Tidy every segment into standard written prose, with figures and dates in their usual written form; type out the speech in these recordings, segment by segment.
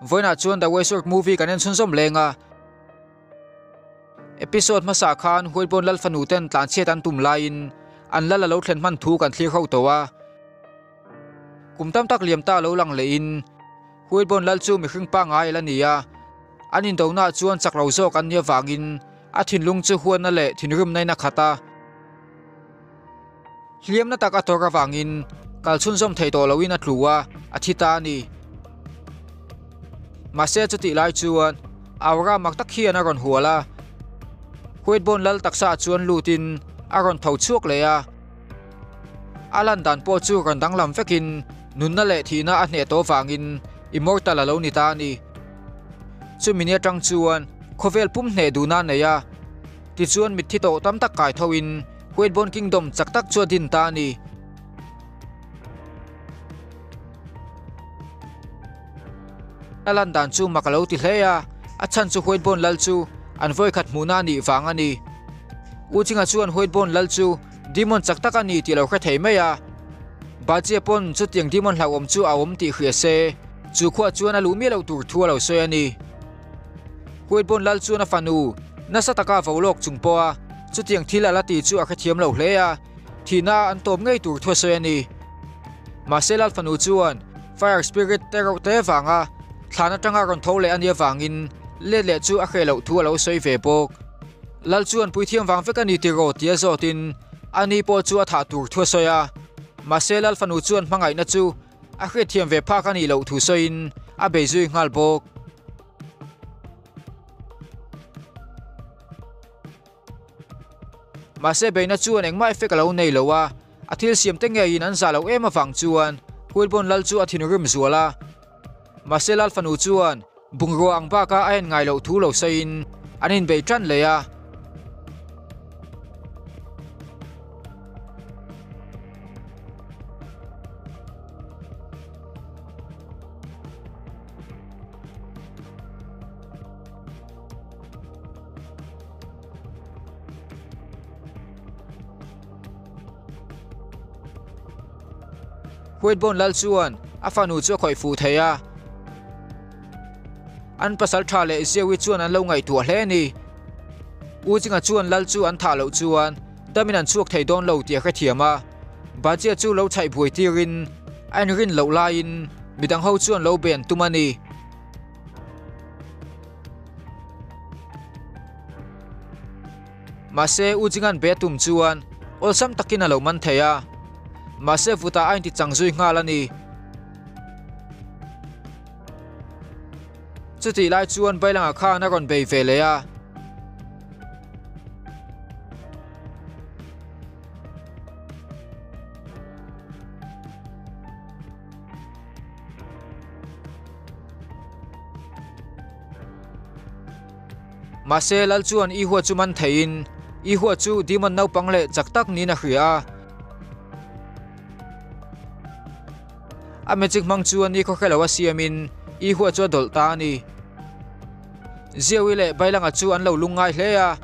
voina chuan The Westworld movie kanen sunsom lenga episode masa khan huilbon lal fanu ten tlan che tan tum lain an lala lo thlen man thu kan thlir ho towa kumtam tak liam ta lo lang le in huilbon lal chu mi hring pa ngai la nia anin dona chuan chaklo zo kan nia wangin a thinlung chu huan na le thinrum nai na khata hliam na tak atora wangin kalchun zom thei to loin a tluwa a thita ni mase chuti lai chuan awra maktak khian a ron huala huitbon lal taksa chuan lutin a ron tho chuak leya alan dan po chu ron danglam fekin nunna le thina a hne to wangin immortal alo ni ta ni chu minia tang chuan khovel pum hne duna neya ti chuan mit thito tam tak kai thoin huitbon kingdom chaktak chu din ta ni alan dan chu makalo ti hleya a chan chu huitbon lal chu an voi khat muna ni wangani uchinga chuan huitbon lal chu demon chaktak ani ti lo kha thei meya bache pon chu tiang demon hlawom chu awom ti khria se chu khwa chuan alu mi lo tur thua lo se ani huitbon lal chu na fanu na sataka volok chungpoa chu tiang thila la ti chu a kha thiam lo hleya thina an tom ngei tur thua se ani maselal fanu chuan fire spirit tero te wanga thana tanga ron thole ania wangin le chu a khelo thu lo soi ve bok lal chuan puithiam wang fe kani ti ro tia zotin ani po chu a tha tur thua soya maselal fanu chuan mangai na chu a khe thiam ve pha kani lo thu soin a beizui ngal bok mase beina chuan engmai fe kalo nei lowa athil siam te nge in an za lo ema wang chuan huilbon lal chu a thinrim zuala maselal fanu chuan bungro ang ba ka ain ngai lo thu lo sein anin be tran leya huitbon lal chuan afanu chu khoi fu theya an pasal tha le zewi chuan an lo ngai tu hle ni uchinga chuan lal chu an tha lo chuan damin an chuak thei don lo tia kha thiama bajia chu lo chai bui tirin an rin lo lain midang ho chuan lo ben tumani mase uchingan betum chuan olsam takin alo man theya mase futa ain ti changjui ngalani chuti lai chuan bailanga kha na ron bei ve leya mase lal chuan i huwa chu man thein i huwa chu demon no pangle chaktak ni na khria a magic mang chuan ni kho khelawa siamin i huwa chu dol ta ni ziawile bailanga chu an lo lungai hleya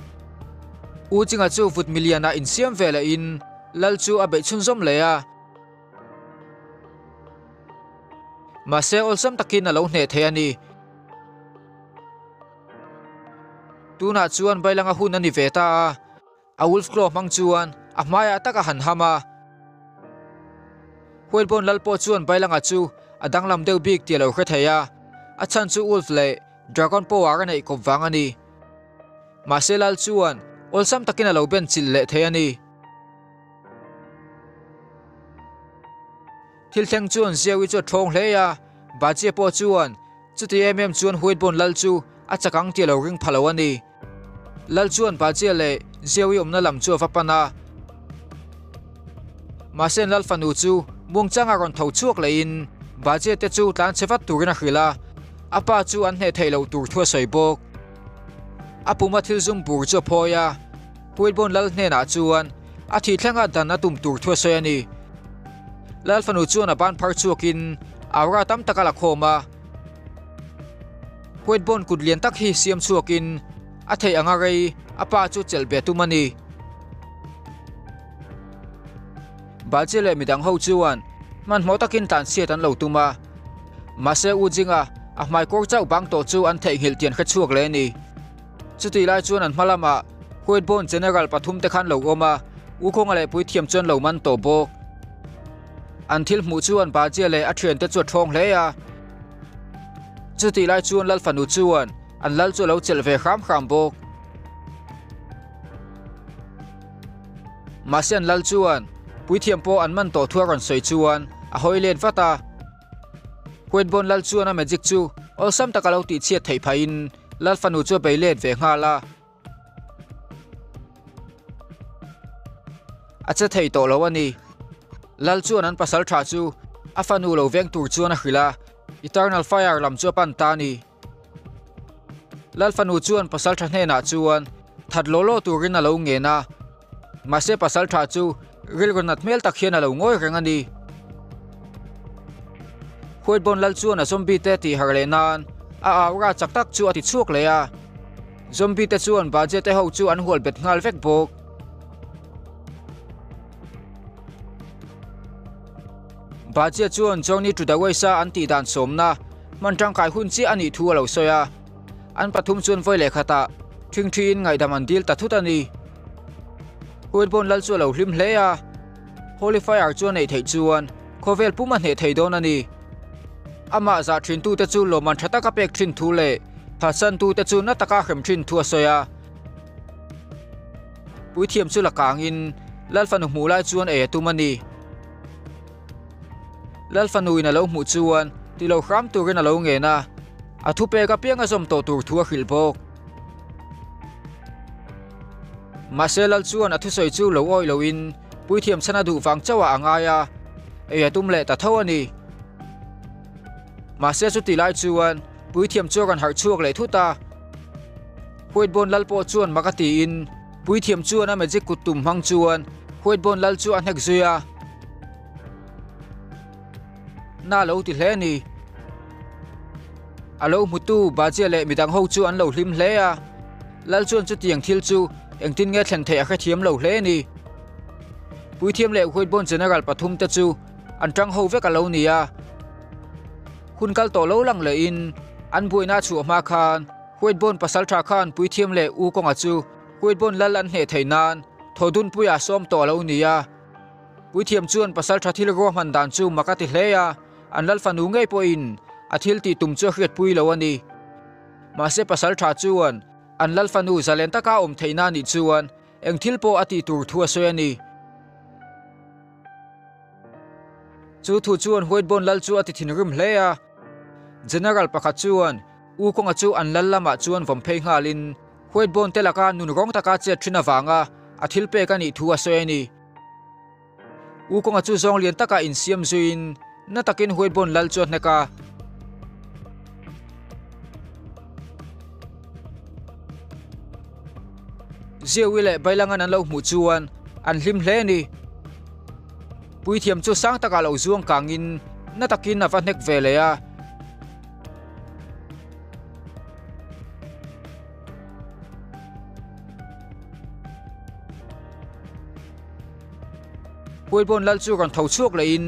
uchinga chu fut miliana in siam vela in lal chu abe chunzom leya mase olsam takin alo hne theani tuna chuan bailanga hun ani veta a wolf claw mang chuan a maya taka han hama huilbon lalpo chuan bailanga chu adanglam deu big tialo kha theya a chan chu wolf le dragon power nei ko wangani maselal chuan olsam takin alo ben chil le theyani thiltheng chuan ziawi chu thong hleya bache po chuan chuti chuan huitbon lal chu a chakang tialo ring phalawani lal chuan bache le ziawi omna lam chu vapana masen lal fanu chu mungchanga ron tho chuak lein bache te chu tlan chevat turina khila apa chu an he theilo tur thua soibok apuma thilzum bur chu phoya huitbon lal hne na chuan a thi thlanga dan atum tur thua soyani lal fanu chuan aban phar chuakin awra tam takala khoma huitbon kudlian tak hi siam chuakin a thei anga rei apa chu chelbe tumani bachele midang ho chuan man motakin tan siat an lo tuma mase ujinga mai kor chau bang to chu an thei ngil tian kha chuak le ni chuti lai chuan an hmalama huat bon general pathum te khan lo oma u khong ale pui thiam chuan lo man to bok an thil mu chuan ba chia le a thian te chu thong hle ya chuti lai chuan lal fanu chuan an lal chu lo chel ve kham bok masian lal chuan pui thiam po an man to thua ron soi chuan a hoilen fata huat bon lal chuan a magic chu ol sam takalo ti chiat thei phain lal fanu chu beilet ve nga la acha thei to lo ani lal chuan an pasal tha chu a fanu lo veng tur chuan a khila eternal fire lam chu pan ta ni lal fanu chuan pasal tha hne na chuan that lo turin a lo nge na ma se pasal tha chu ril ronat mel tak hian a lo ngoi reng ani huat bon lal chuan a zombie te ti har le nan a awra chak tak chu ati chuak le a zombie te chuan ba je te ho chu an hol bet ngal vek bok ba je chuan jongni tu da waisa an ti dan somna man tang kai hun chi ani thu lo soya an pathum chuan voi le khata thing thin ngai daman dil ta thut ani huat bon lal chu lo hlim hle a holy fire chuan nei thei chuan khovel puma hne thei don ani ama za thin tu te chu lo man thata ka pek thin thu le phasan tu te chu na taka khem thin thu soya pui thiam chu la kang in lal fanu mu lai chuan e tu mani lal fanu in a lo mu chuan ti lo khram turin a lo nge na a thu pe ka pianga zom to tur thu a khil bok maselal chuan a thu soi chu lo oi lo in pui thiam chana du wang chawa angaya e tum le ta tho ani ma se chu ti lai chuan pui thiam chu kan har chuak le thuta huat bon lal po chuan makati in pui thiam chuan a magic kutum hang chuan huat bon lal chu an hek zuya na lo ti hle ni alo mutu ba che le midang ho chu an lo hlim hle a lal chuan chu tiang thil chu engtin nge thlen thei a kha thiam lo hle ni pui thiam le huat bon general pathum te chu an tang ho vek alo ni a hun kal to lo lang le in an buina chu ma khan huat bon pasal tha khan pui thiam le u konga chu huat bon lal an he theinan thodun puya som to lo ni a pui thiam chuan pasal tha thil ro man dan chu makati hle a an lal fanu ngei po in a thil ti tum chu hriat pui lo ani ma se pasal tha chuan an lal fanu zalen taka om theina ni chuan eng thil po ati tur thua soi ani chu thu chuan huat bon lal chu ati thin rim hle a general pakhat chuan u konga chu an lal lama chuan vom phei ngalin huat bon telaka nun rong taka che thina wanga a thil pe ka ni thua soi ani u konga chu zong lian taka in siam zuin na takin huat bon lal chu hneka ziewile bailangan an lo mu chuan an hlim hle ni pui thiam chu sang taka lo zuang kangin na takin na vanek vele a huat bon lal chu kan tho chuak le in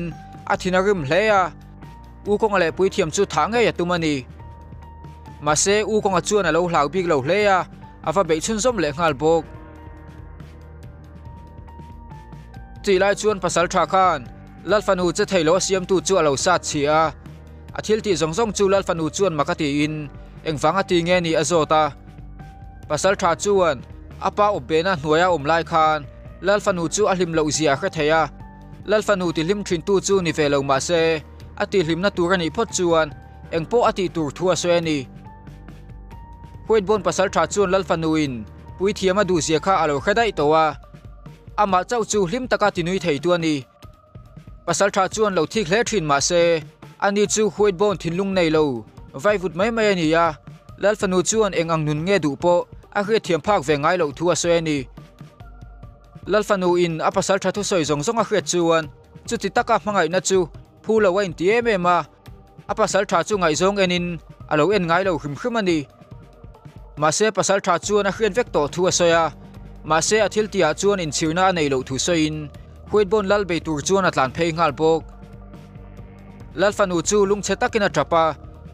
a thinarim hle a u konga le pui thiam chu thange ya tumani ma se u konga chuan a lo hlau bik lo hle a afa be chun zom le ngal bok ti lai chuan pasal tha khan lal fanu che thailo siam tu chu alo sat chia a thil ti zong zong chu lal fanu chuan makati in engwanga ti nge ni azota pasal tha chuan apa obena hnuaya omlai khan lal fanu chu ahlim lo zia kha theya lal fanu ti lim thin tu chu ni velo ma se ati hlim na turani phot chuan engpo ati tur thua soani huat bon pasal tha chuan lal fanu in pui thiama du zia kha alo khadai towa ama chau chu hlim taka tinui thei tu ani pasal tha chuan lo thik hle thin ma se ani chu huat bon thinlung nei lo vai vut mai mai ani ya lal fanu chuan engang nun nge du po a hre thiam phak ve ngai lo thua soani lal fanu in a pasal tha thu soi zong zong a hre chuan chu ti taka hmangai na chu phula wain ti em ma a pasal tha chu ngai zong enin alo en ngai lo hrim hrim ani ma se pasal tha chuan a hrian vek to thu a soya ma se a thil tia chuan in chirna nei lo thu soin huat bon lal be tur chuan atlan phei ngal bok lal fanu chu lung che takin a trapa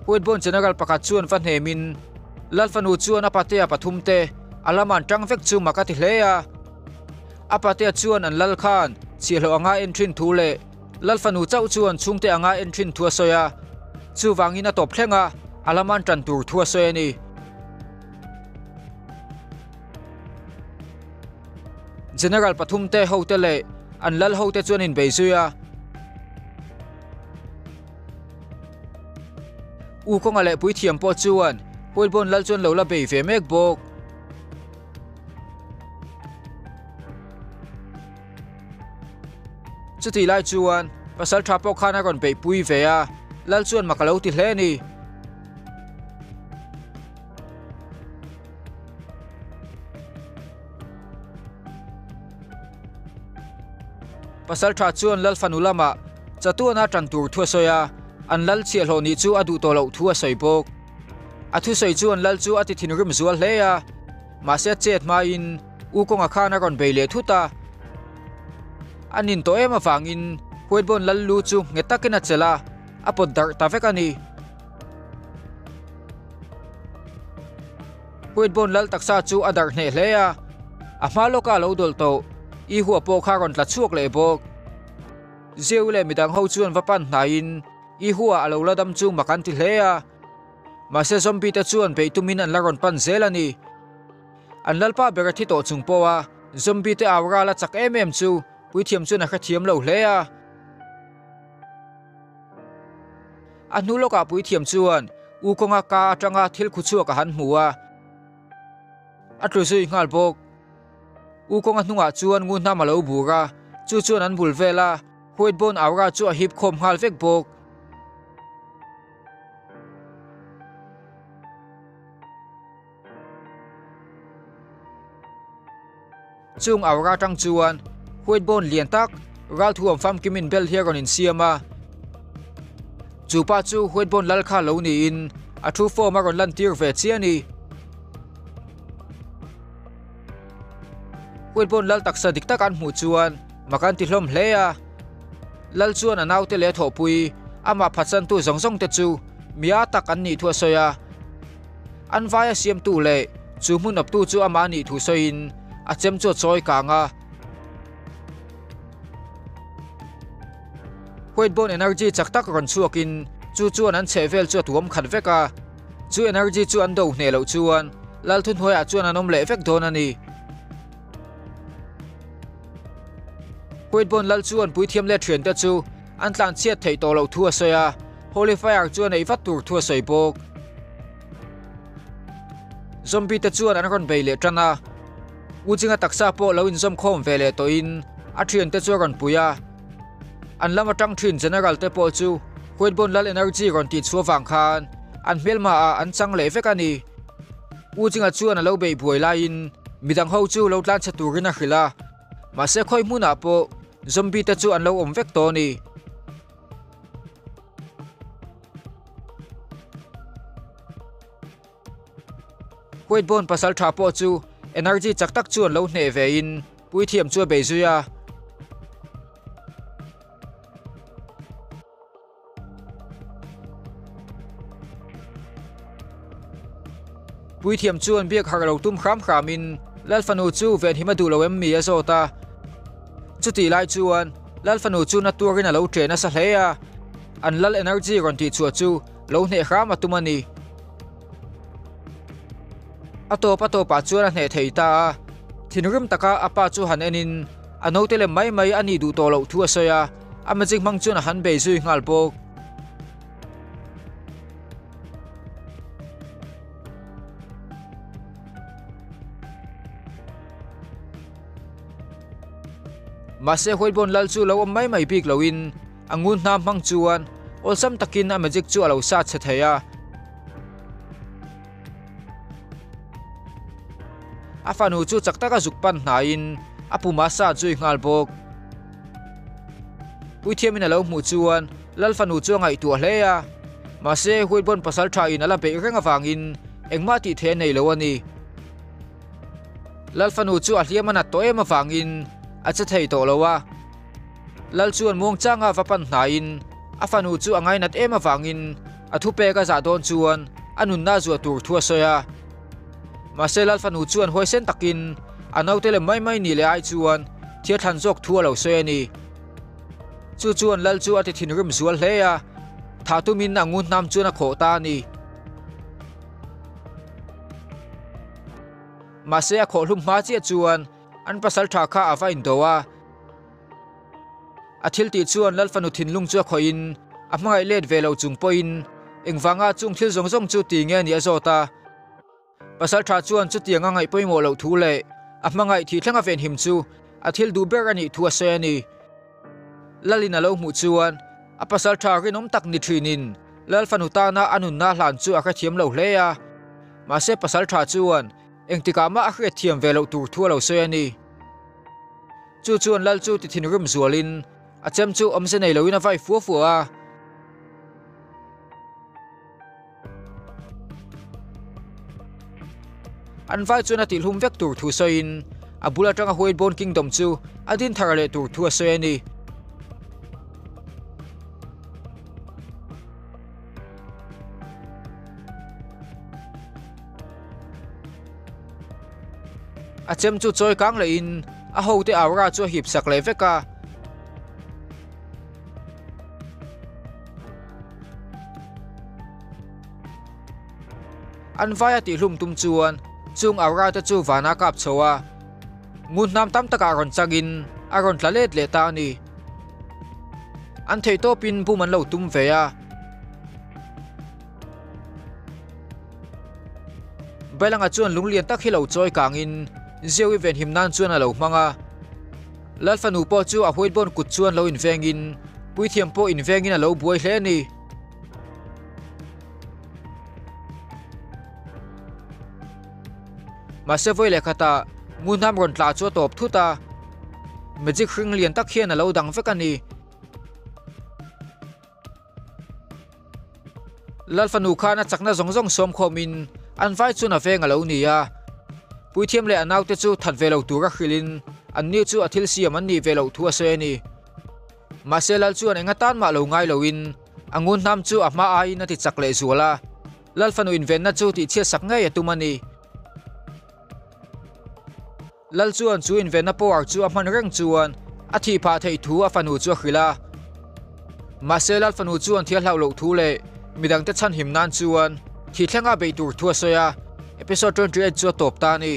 huit bon general pakhat chuan van hemin lalfanu chuan apatia pathumte alaman tangvek chu makati hlea apatia chuan an lal khan chilo anga entrin thule lalfanu chau chuan chungte anga entrin thua soya chu wangin a top thlenga alaman tan tur thua soya ni general pathumte hotele an lal hote chuan in beisuya u konga le pui thiam po chuan huit bon lal chuan lo la bei ve mek bok chuti lai chuan pasal thapo khana ron bei pui ve a lal chuan makalo ti hle ni pasal tha chuan lal fanulama chatuana tantur thua soya an lal chial ho ni chu adu to lo thua soi bok athu soi chuan lal chu ati thin rim zual hleya ma se chet ma in u konga khana ron beile thuta anin to ema wangin huit bon lal lu chu ngetakina chela apod dar tavekani huit bon lal taksa chu adar hne hleya amalo ka lo dol to i huwa po kha ron tla chuak le bok zeule midang ho chuan vapan hnain i huwa alo ladam chu makan ti hleya ma se zombie te chuan be tumin an laron pan zelani an lalpa berathi to chungpowa zombie te awra la chak em chu puithiam chu na kha thiam lo hleya anulo ka puithiam chuan u konga ka atanga thil khuchu ka han hmuwa atlu zui ngal bok u konga hnunga chuan ngu na malo bura chu chuan an bul vela huit bon awra chu a hip khom hal vek bok chung awra tang chuan huit bon lian tak ral thuam fam kimin bel hiaron in siama chupa chu huit bon lal kha lo ni in athu fo maron lan tir ve chiani huit bon lal taksa diktak an hmu chuan makan ti hlom hleya lal chuan anaw te le thopui ama phatsan tu zongjong te chu mia tak an ni thua soya an vaya siam tu le chu mun up tu chu ama ni thu soin a chem chu choi ka nga huit bon energy chaktak ron chuakin chu chuan an chevel chu tuam khat veka chu energy chu an do hne lo chuan lal thun hoya chuan anom le vek don ani huit bon lal chuan puithiam le thian te chu an tlan chiat thei to lo thua soya holy fire chuan ei vat tur thua soi bok zombie te chuan an ron beile tana uchinga taksa po lo in zom khom vele to in a thian te chu ron puya an lama tang thin general te po chu huit bon lal energy ron ti chuwang khan an melma a an chang le vekani uchinga chuan alo bei buai lain midang ho chu lo tlan chaturina khila ma se khoi muna po zombie te chu an lo om vek to ni huit bon pasal tha po chu energy chaktak chuan lo hne ve in puithiam chu beizuya puithiam chuan biak har lo tum khram khramin lalfanu chu ven himadu lo em mi azota chuti lai chuan lalfanu chu na turin alo train sa hleya an lal energy ron ti chu lo hne khram atumani ato pa chuan hne theita thinrim taka apa chu han enin anotele mai ani du to lo thu soya amajing mang chuan han be zui ngal bok mase huit bon lal chu lo mai bik loin angun na mang chuan olsam takin amajik chu alo sa che theya afanu chu chaktaka zukpan hnain apuma sa chui ngal bok puithiam in alo mu chuan lalfanu chu ngai tu hleya mase huit bon pasal tha in ala be renga wangin engma ti the nei lo ani lalfanu chu a hliamana to ema wangin acha thei to lowa lal chuan muang changa vapan hnain afanu chu angai nat ema wangin thu pe ka za don chuan anun na zu tur thua soya ma se lal fanu chuan hoi sen takin anau tele mai ni le ai chuan thia than jok thua lo soya ni chu chuan lal chu ati thin rim zual hle ya tha tu min na ngun nam chuan a kho ta ni ma se a kho hlum ma chi chuan an pasal tha kha awa in dowa athil ti chuan lal fanu thin lung chu khoin a hmangai let velo chung poin engwanga chung thil zong zong chu ti nge ni azota pasal tha chuan chu tianga ngai poimo lo thu le a hmangai thi thlanga ven him chu athil du ber ani thu ase ani lalina lo mu chuan a pasal tha rinom tak ni thinin lal fanu ta na anun na hlan chu a kha thiam lo hle ya ma se pasal tha chuan engtika ma a khre thiam velo tur thu lo se ani chu chuan lal chu ti thin rim zualin a chem chu omse nei loina vai fu a an vai chu na ti hlum vek tur thu soin a bula tanga Hoid Bon Kingdom chu adin tharale tur thu se ani a chem chu choi kang le in a ho te awra chu hip sak le veka an vai ti hlum tum chuan chung awra ta chu wana kap chowa ngun nam tam taka ron changin aron tlalet le ta ni an thei to pin bu man lo tum ve ya belanga chuan lunglian tak hilo choi kangin zeu event himnan chuan alo manga lalfanu po chu a Hoid Bon kut chuan lo invengin puithiam po invengin alo buai hle ni ma se voi le khata ngunam ron tla chu top thuta magic ring lian tak hian alo dang vekani lalfanu khana chakna zong zong som khomin an vai chu na veng alo ni ya puithiam le anau te chu that velo tura khilin an ni chu athil siam an ni velo thu ase ni ma se lal chu an enga tan ma lo ngai lo in angun nam chu a ma ai na ti chakle zuala lalfanu inven na chu ti chia sak ngai atumani lal chuan chu inven na por chu a man reng chuan a thi pha thei thu a fanu chu khila ma se lal fanu chuan thia hlau lo thu le midang te chan him nan chuan thi thlanga be tur thu soya episode 28 chu top ta ni